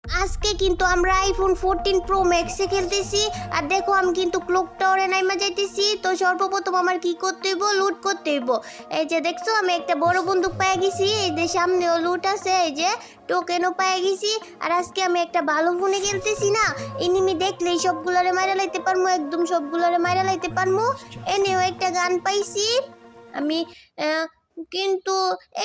আজকে কিন্তু আমরা আইফোন 14 প্রো ম্যাক্সে খেলতেছি। আর দেখো আমি কিন্তু ক্লক টাওয়ারে নাইমা যাইতেছি। তো সর্বপ্রথম আমার কি করতে হইব, লুট করতে হইব। এই যে দেখছো আমি একটা বড় বন্দুক পেয়ে গেছি। এই যে সামনেও লুট আছে, এই যে টোকেনও পেয়ে গেছি। আর আজকে আমি একটা ভালো ফোনে খেলতেছি না, এনিমি দেখলেই সবগুলোরে মাইরা লাইতে পারমু, একদম সবগুলোরে মাইরা লাইতে পারমু। এনেও একটা গান পাইছি আমি, কিন্তু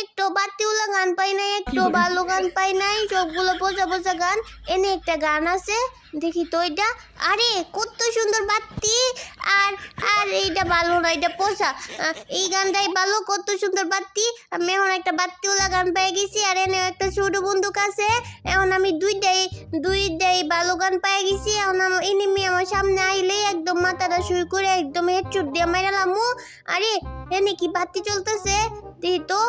একটু বাতিওলা গান পাই নাই, একটু ভালো গান পাই নাই, সবগুলো বোঝা বোঝা গান। এনে একটা গান আছে, দেখি তো এটা। আরে কত সুন্দর বাতি। আর আর এইটা ভালো না, এটা পোষা। এই গানটাই ভালো, কত সুন্দর বাতি। আমি এখন একটা বাতিওলা গান পেয়ে গেছি। আর এনেও একটা ছোট বন্দুক আছে। এখন আমি দুইটাই ভালো গান পেয়ে গেছি। এখন এনিমি আমার সামনে আইলেই একদম মাথাটা শুরু করে একদম হেডশট দিয়ে মাইরালামু। আরে এনে কি বাতি চলতেছে, দেখি তো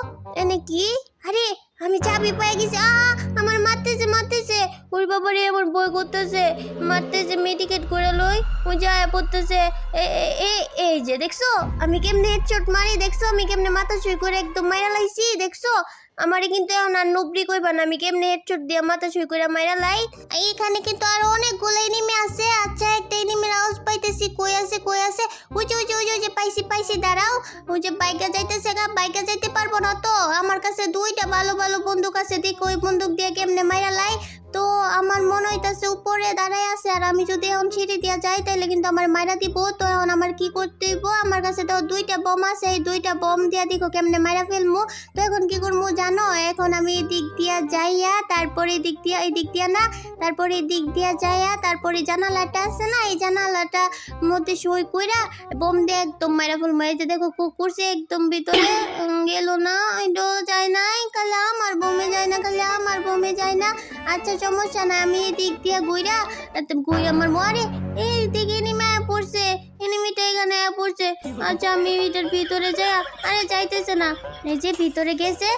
এনে কি। আরে আমি চাবি পেয়ে গেছি। আমার মারতেছে। ওর বাবারে আমার বই করতেছে, মারতেছে। মেডিকেট করে লই, ও যায় পড়তেছে। এই যে দেখছো আমি কেমনে হেডশট মারি, দেখছো আমি কেমনে মাথা ছুঁই করে একদম মাইরা লাইছি, দেখছো। আমারে কিন্তু এখন আর নবরি কইবা না, আমি কেমনে হেডশট দিয়ে মাথা ছুঁই করে মাইরা লাই। এইখানে কিন্তু আরো অনেকগুলো এনিমি আছে। আচ্ছা একটা এনিমির আওয়াজ পাইতেছি, কই আছে ওই যে পাইছি দাঁড়াও। ওই যে বাইকে যাইতেছে গা, বাইকে যাইতে পারবো না তো। আমার কাছে দুইটা ভালো বন্দুক আছে, দেখো ওই বন্দুক দিয়ে কেমনে মাইরা লাই। তো আমার মনে হইতাছে উপরে দাঁড়ায় আছে। আর আমি যদি এখন সিঁড়ি দিয়া যাই তাহলে কিন্তু আমার মাইরা দিব। তো এখন আমার কি করতে হইব, আমার কাছে তো দুইটা বম আছে, এই দুইটা বম দিয়া দেখো কেমনে মাইরা ফেলমু। তো এখন কি করবো জানো, এখন আমি এই দিক দিয়া যাইয়া, তারপরে এই দিক দিয়া না, তারপরে এই দিক দিয়া যাইয়া, তারপরে জানালাটা আছে না, এই জানালাটা মধ্যে সই কইরা বম দিয়ে একদম মাইরা ফেলমু। এই যে দেখো কুকুরছে একদম ভিতরে গেল না, এটো যায় নাই, খালি আমার বমে যায় না। আচ্ছা সমস্যা না, আমি এই দিক দিয়ে ঘুরা আমার মরে এই দিকে এনিমি পড়ছে, এনিমিটা এখানে পড়ছে। আচ্ছা আমি এটার ভিতরে যাই। আরে যাইতেছে না, এই যে ভিতরে গেছে।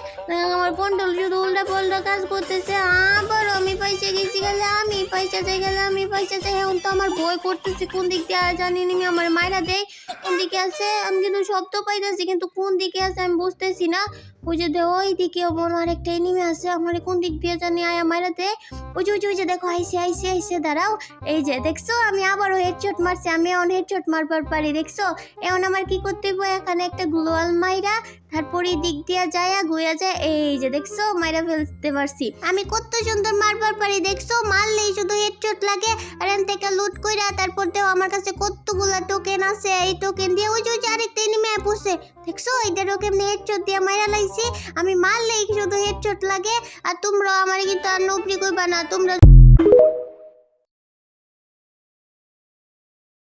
আমার কন্ট্রোল শুধু উল্টা পাল্টা কাজ করতেছে। আবার আমি পয়সা গেছি, গেলে আমি পয়সা যাই। এখন তো আমার ভয় করতেছে, কোন দিক দিয়ে জানি এনিমি আমার মাইরা দেয়। কোন দিকে আছে আমি কিন্তু শব্দ পাইতেছি, কিন্তু কোন দিকে আছে আমি বুঝতেছি না। ওই যে ওই দিকে মনে হয় একটা এনিমি আছে, আমার কোন দিক দিয়ে জানি আয়া মাইরা দেয়। ওই যে দেখো আইসে দাঁড়াও। এই যে দেখছো আমি আবারও হেডশট মারছি, আমি এখন হেডশট মারবার পারি, দেখছো। এখন আমার কি করতে হবে, এখানে একটা গ্লোয়াল মাইরা তারপরে দিক দিয়া যায় ঘুরা যায়। এই যে দেখছো মাইরা ফেলতে পারছি, আমি কত সুন্দর মারবার পারি, দেখছো। মারলেই শুধু হেডশট লাগে। আর এখান থেকে লুট কইরা তারপর দেও আমার কাছে কতগুলা টোকেন আছে। এই টোকেন দিয়ে ওই যে আরেকটা এনিমি পড়ছে, দেখছো। এইটারও কেমনে হেডশট দিয়ে মাইরা লাইছি। আমি মারলেই শুধু হেডশট লাগে। আর তোমরা আমার কিন্তু আর নবরি কইবা না, তোমরা